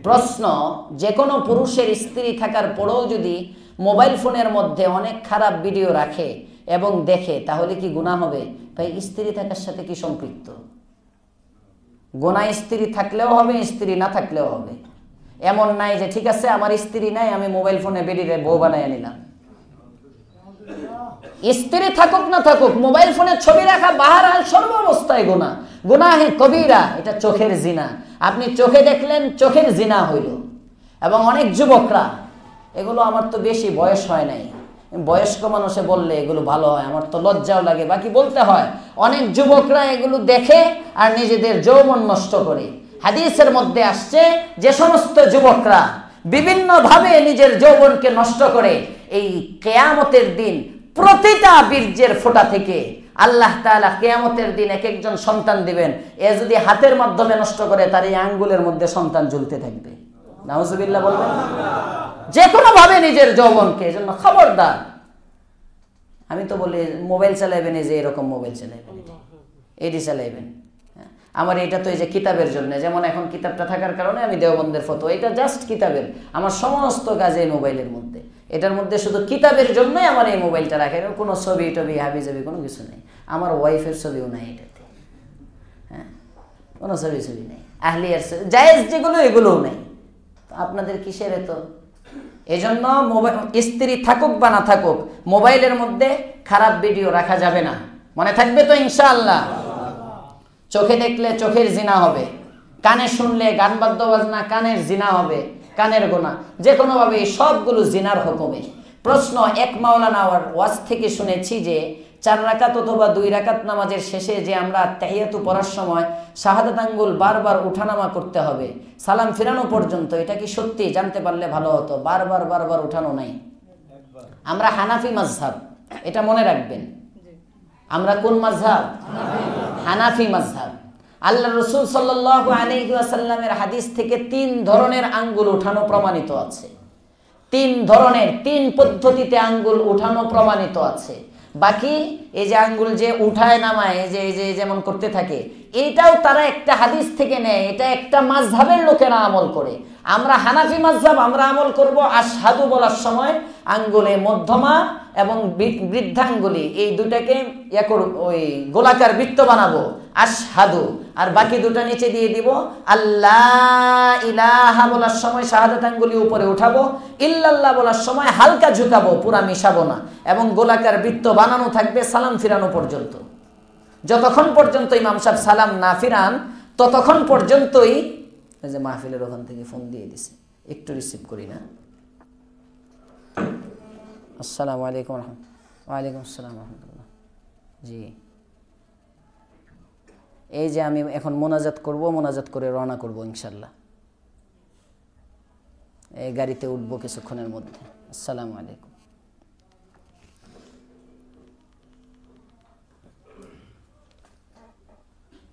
প্রশ্ন, যে কোনো পুরুষের স্ত্রী থাকার পরেও যদি মোবাইল ফোনের মধ্যে অনেক খারাপ ভিডিও রাখে এবং দেখে, তাহলে কি গুনাহ হবে? ভাই, স্ত্রী থাকার সাথে কি সম্পৃক্ত? গুনাহ স্ত্রী থাকলেও হবে, স্ত্রী না থাকলেও হবে। এমন নাই যে ঠিক আছে আমার স্ত্রী নাই, আমি মোবাইল ফোনে বেরিয়ে বউ বানায় নিলাম। স্ত্রী থাকুক না থাকুক, মোবাইল ফোনে ছবি রাখা বাহারাল সর্বাবস্থায় গুনাহ। গুনাহে কবিরা, এটা চোখের জিনা। আপনি চোখে দেখলেন, চোখের জিনা হইল। এবং অনেক যুবকরা, এগুলো আমার তো বেশি বয়স হয় নাই, বয়স্ক মানুষে বললে এগুলো ভালো হয়, আমার তো লজ্জাও লাগে, বাকি বলতে হয়। অনেক যুবকরা এগুলো দেখে আর নিজেদের যৌবন নষ্ট করে। হাদিসের মধ্যে আসছে যে সমস্ত যুবকরা বিভিন্নভাবে নিজের যৌবনকে নষ্ট করে, এই কিয়ামতের দিন প্রতিটা বীর্যের ফোঁটা থেকে আল্লাহ তাআলা কিয়ামতের দিন এক একজন সন্তান দিবেন। এ যদি হাতের মাধ্যমে নষ্ট করে, তার এই আঙ্গুলের মধ্যে সন্তান ঝুলতে থাকবে। নাউজুবিল্লাহ বলবেন। যে কোনো ভাবে নিজের যৌবনকে, এজন্য খবরদার। আমি তো বলি মোবাইল চালাইবেন, এই যে এরকম মোবাইল চালাইবেন, এটি চালাইবেন। আমার এটা তো এই যে কিতাবের জন্য, যেমন এখন কিতাবটা থাকার কারণে আমি দেওবন্দের ফটো, এটা জাস্ট কিতাবের। আমার সমস্ত কাজ এই মোবাইলের মধ্যে, এটার মধ্যে শুধু কিতাবের জন্যই আমার এই মোবাইলটা রাখে। কোনো ছবি টবি হাবি যাবি কোনো কিছু নেই, আমার ওয়াইফের ছবিও নাই এটাতে, হ্যাঁ, কোনো ছবি নেই, আহলিয়ার ছবি জায়েজ যেগুলো, এগুলোও নেই। আপনাদের কিসের এত? এজন্য মোবাইল, স্ত্রী থাকুক বা না থাকুক, মোবাইলের মধ্যে খারাপ ভিডিও রাখা যাবে না। মনে থাকবে তো ইনশাআল্লাহ? চোখে দেখলে চোখের জিনা হবে, কানে শুনলে গান বাদ্য বাজনা কানের জিনা হবে, কানের গোনা। যে কোনোভাবে এই সবগুলো জিনার হুকুমে। প্রশ্ন, এক মাওলানার ওয়াজ থেকে শুনেছি যে 4 রাকাত অথবা 2 রাকাত নামাজের শেষে যে আমরা তাহিয়াতু পড়ার সময় শাহাদাত আঙ্গুল বারবার উঠানামা করতে হবে সালাম ফিরানো পর্যন্ত, এটা কি সত্যি? জানতে পারলে ভালো হতো। বারবার উঠানো নাই। আমরা হানাফি মাযহাব, এটা মনে রাখবেন। আমরা কোন মাযহাব? হানাফি মাযহাব। আল্লাহ রাসূল সাল্লাল্লাহু আলাইহি ওয়াসাল্লামের হাদিস থেকে 3 ধরনের আঙ্গুল উঠানো প্রমাণিত আছে। 3 ধরনের, 3 পদ্ধতিতে আঙ্গুল উঠানো প্রমাণিত আছে। বাকি এই যে আঙ্গুল যে উঠায় নামায়, এই যে যেমন করতে থাকে, এইটাও তারা একটা হাদিস থেকে নেয়। এটা একটা মাযহাবের লোকেরা আমল করে। আমরা হানাফি মাযহাব, আমরা আমল করব আশহাদু বলার সময় আঙ্গুলে মধ্যমা এবং বৃদ্ধাঙ্গুলি, এই দুটাকে ওই গোলাকার বৃত্ত বানাবো, আশহাদু। আর বাকি দুটো নিচে দিয়ে দিব। আল্লাহ ইলাহা বলার সময় শাহাদাত আঙ্গুলি উপরে উঠাবো, ইল্লাল্লাহ বলার সময় হালকা ঝুঁকাবো, পুরা মিশাবো না। এবং গোলাকার বৃত্ত বানানো থাকবে সালাম ফিরানো পর্যন্ত। যতক্ষণ পর্যন্ত ইমাম সাহেব সালাম না ফিরান, ততক্ষণ পর্যন্তই। এই যে মাহফিলের ওখান থেকে ফোন দিয়ে দিছে, একটু রিসিভ করি না। আসসালামু আলাইকুম। ওয়ালাইকুম আসসালাম রহমতুল্লাহ। জি, এই যে আমি এখন মোনাজাত করব, মোনাজাত করে রওনা করব ইনশাল্লাহ। এই গাড়িতে উঠবো কিছুক্ষণের মধ্যে। আসসালামু আলাইকুম।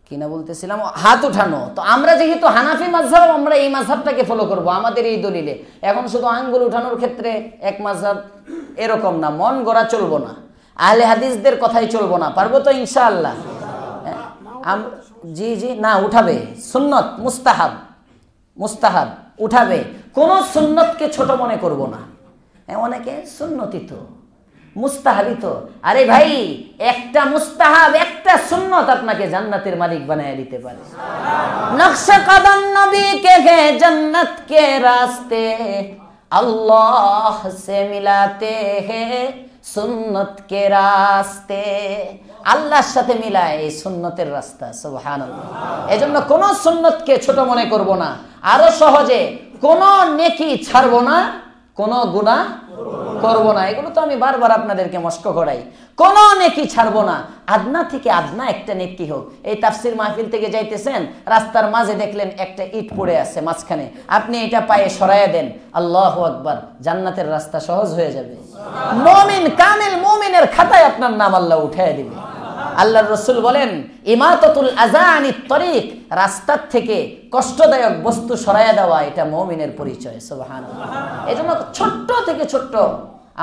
কিনা বলতেছিলাম, হাত উঠানো। তো আমরা যেহেতু হানাফি মাযহাব, আমরা এই মাযহাবটাকে ফলো করব আমাদের এই দলিলে। এখন শুধু আঙ্গুল উঠানোর ক্ষেত্রে এক মাযহাব এরকম না, মন গড়া চলবো না, আহলে হাদিসদের কথাই চলবো না। পারবো তো ইনশাআল্লাহ? জি না, উঠাবে। সুন্নত, মুস্তাহাব উঠাবে। কোন সুন্নতকে ছোট মনে করব না। অনেকে সুন্নতি তো, মুস্তাহাবি তো। আরে ভাই, একটা মুস্তাহাব, একটা সুন্নত আপনাকে জান্নাতের মালিক বানায় দিতে পারে। নকশে কদম নবী কে হে জন্নত কে রাস্তে, আল্লাহ সে মিলাতে হে সুন্নত কে রাস্তে। আল্লাহর সাথে মিলায় এই সুন্নতের রাস্তা। সুবহানাল্লাহ। এজন্য কোন সুন্নতকে ছোট মনে করব না। আরো সহজে, কোন নেকি ছাড়বো না, কোন গুনাহ করব না। এগুলো তো আমি বারবার আপনাদেরকে মস্ক করাই। কোন নেকি ছাড়বো না। আদনা থেকে আদনা একটা নেকি হোক। এই তাফসির মাহফিল থেকে যাইতেছেন, রাস্তার মাঝে দেখলেন একটা ইট পড়ে আছে মাঝখানে, আপনি এটা পায়ে সরাইয়া দেন, আল্লাহু আকবার, জান্নাতের রাস্তা সহজ হয়ে যাবে। মুমিন, কামিল মুমিনের খাতায় আপনার নাম আল্লাহ উঠাইয়া দিবে। আল্লাহর রাসূল বলেন, ইমাতাতুল আযা আনিত তরিক, রাস্তার থেকে কষ্টদায়ক বস্তু সরাইয়া দেওয়া, এটা মুমিনের পরিচয়। সুবহানাল্লাহ। এজন্য ছোট্ট থেকে ছোট্ট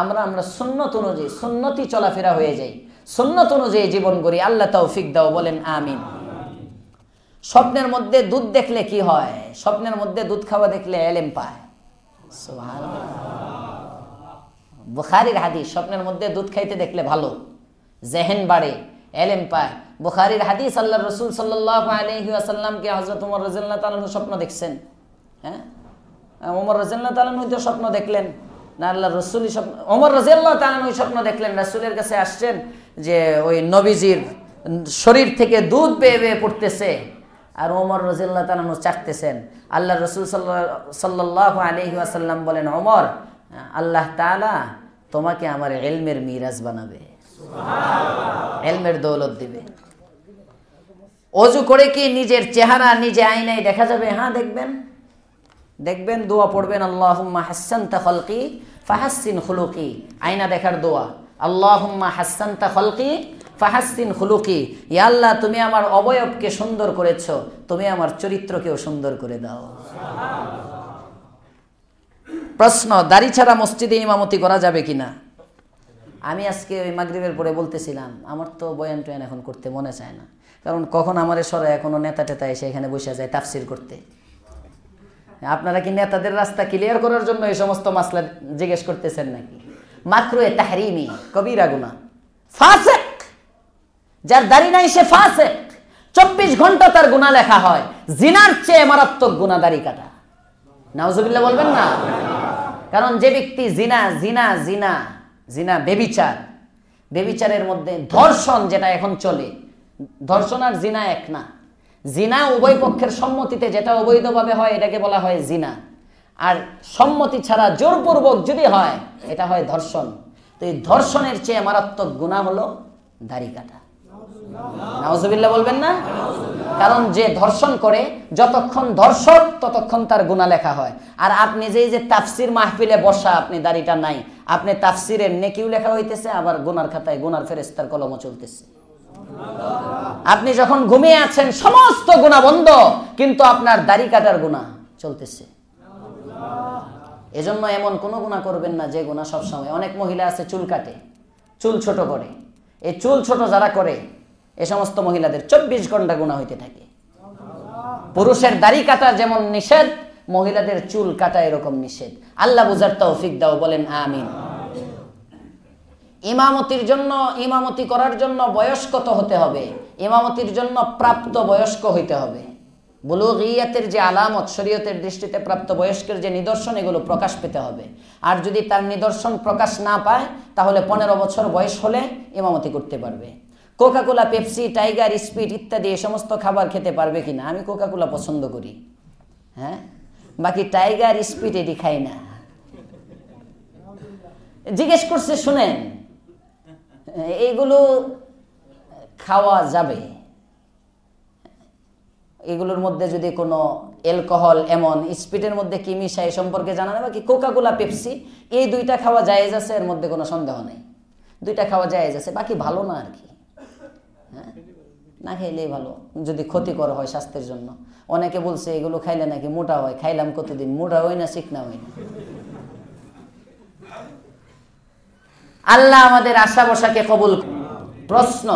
আমরা সুন্নত অনুযায়ী, সুন্নতি চলাফেরা হয়ে যাই, সুন্নত অনুযায়ী জীবন গড়ি। আল্লাহ তৌফিক দাও, বলেন আমিন। স্বপ্নের মধ্যে দুধ দেখলে কি হয়? স্বপ্নের মধ্যে দুধ খাওয়া দেখলে এলেম পায়। সুবহানাল্লাহ। বুখারীর হাদিস, স্বপ্নের মধ্যে দুধ খাইতে দেখলে ভালো, জেহেন বাড়ে, এলেম পায়। বুখারীর হাদিস, আল্লাহর রাসূল সাল্লাল্লাহু আলাইহি ওয়াসাল্লামকে হযরত ওমর রাদিয়াল্লাহু তাআলা স্বপ্ন দেখছেন। হ্যাঁ, ওমর রাদিয়াল্লাহু তাআলা তো স্বপ্ন দেখলেন না, আল্লাহর রাসূলই স্বপ্ন, ওমর রাদিয়াল্লাহু তাআলা স্বপ্ন দেখলেন। রাসূলের কাছে আসছেন যে ওই নবীজির শরীর থেকে দুধ বেয়ে বেয়ে পড়তেছে, আর ওমর রাদিয়াল্লাহু তাআলা চাটতেছেন। আল্লাহর রাসূল সাল্লাল্লাহু আলাইহি ওয়াসাল্লাম বলেন, ওমর, আল্লাহ তাআলা তোমাকে আমার ইলমের মিরাজ বানাবে, ইলমের দৌলত দিবে। ওযু করে কি নিজের চেহারা নিজে আয়নায় দেখা যাবে? হ্যাঁ, দেখবেন, দোয়া পড়বেন, আল্লাহুম্মা হাসসানতা খালকি ফাহাসসিন খুলুকি। আয়না দেখার দোয়া, আল্লাহুম্মা হাসসানতা খালকি ফাহাসসিন খুলুকি। ইয়া আল্লাহ, তুমি আমার অবয়বকে সুন্দর করেছো, তুমি আমার চরিত্রকেও সুন্দর করে দাও। প্রশ্ন, দাড়ি ছাড়া মসজিদে ইমামতি করা যাবে কিনা? আমি আজকে ওই মাগরিবের পরে বলতেছিলাম, আমার তো বয়ান টয়ান এখন করতে মনে চায় না, কারণ কখন আমার সরায় কোনো নেতা টেতা এসে এখানে বসে যায় তাফসির করতে। আপনারা কি নেতাদের রাস্তা ক্লিয়ার করার জন্য এই সমস্ত মাসলা জিজ্ঞেস করতেছেন নাকি? মাকরুহে তাহরিমি, কবিরা গুনাহ, ফাসিক। যার দাড়ি নাই সে ফাসিক, 24 ঘন্টা তার গুনাহ লেখা হয়। জিনার চেয়ে মারাত্মক গুনাহ দাড়ি কাটা। নাউজুবিল্লাহ বলবেন না? কারণ যে ব্যক্তি জিনা বেবিচারের মধ্যে ধর্ষণ, যেটা এখন চলে, ধর্ষণ আর জিনা এক না। জিনা উভয় পক্ষের সম্মতিতে যেটা অবৈধভাবে হয় এটাকে বলা হয় জিনা, আর সম্মতি ছাড়া জোরপূর্বক যদি হয় এটা হয় ধর্ষণ। তো এই ধর্ষণের চেয়ে মারাত্মক গুনাহ হলো দাড়ি কাটা। নাউজুবিল্লাহ বলবেন না? কারণ যে ধর্ষণ করে, যতক্ষণ ধর্ষক ততক্ষণ তার গুনাহ লেখা হয়। আর আপনি যে তাফসির মাহফিলে বসা, আপনি দাড়িটা নাই, আপনি তাফসিরের নেকিও লেখা হইতেছে, আবার গুনার খাতায় গুনার ফেরেশতার কলমও চলতেছে। আপনি যখন ঘুমিয়ে আছেন সমস্ত গুনাহ বন্ধ, কিন্তু আপনার দাড়ি কাটার গুনাহ চলতেছে। এজন্য এমন কোনো গুনাহ করবেন না যে গুনাহ সবসময়। অনেক মহিলা আছে চুল কাটে, চুল ছোট করে। এই চুল ছোট যারা করে, এ সমস্ত মহিলাদের 24 ঘন্টা গুনাহ হইতে থাকে। পুরুষের দাড়ি কাটা যেমন নিষেধ, মহিলাদের চুল কাটা এরকম নিষেধ। আল্লাহ বুঝার তৌফিক দাও, বলেন আমিন। ইমামতি করার জন্য বয়স কত হতে হবে? ইমামতির জন্য প্রাপ্ত বয়স্ক হইতে হবে। বুলুগিয়াতের যে আলামত, শরীয়তের দৃষ্টিতে প্রাপ্ত বয়স্কের যে নিদর্শন, এগুলো প্রকাশ পেতে হবে। আর যদি তার নিদর্শন প্রকাশ না পায়, তাহলে 15 বছর বয়স হলে ইমামতি করতে পারবে। কোকাকোলা, পেপসি, টাইগার, স্পিড ইত্যাদি এই সমস্ত খাবার খেতে পারবে কিনা? আমি কোকাকোলা পছন্দ করি, হ্যাঁ, বাকি টাইগার, স্পিড এটি খাই না। জিজ্ঞেস করছে, শুনেন, এইগুলো খাওয়া যাবে? এগুলোর মধ্যে যদি কোনো অ্যালকোহল, এমন স্পিডের মধ্যে কি মিশায় সম্পর্কে জানা নেই। বাকি কোকাকোলা, পেপসি এই দুইটা খাওয়া জায়েজ আছে, এর মধ্যে কোনো সন্দেহ নেই। দুইটা খাওয়া জায়েজ আছে, বাকি ভালো না আর কি। হ্যাঁ, না খাইলেই ভালো, যদি ক্ষতিকর হয় স্বাস্থ্যের জন্য। অনেকে বলছে এগুলো খাইলে নাকি মোটা হয়। খাইলাম কতদিন, মোটা হই না, চিকনা হই না। আল্লাহ আমাদের আশা বসাকে কবুল। প্রশ্ন,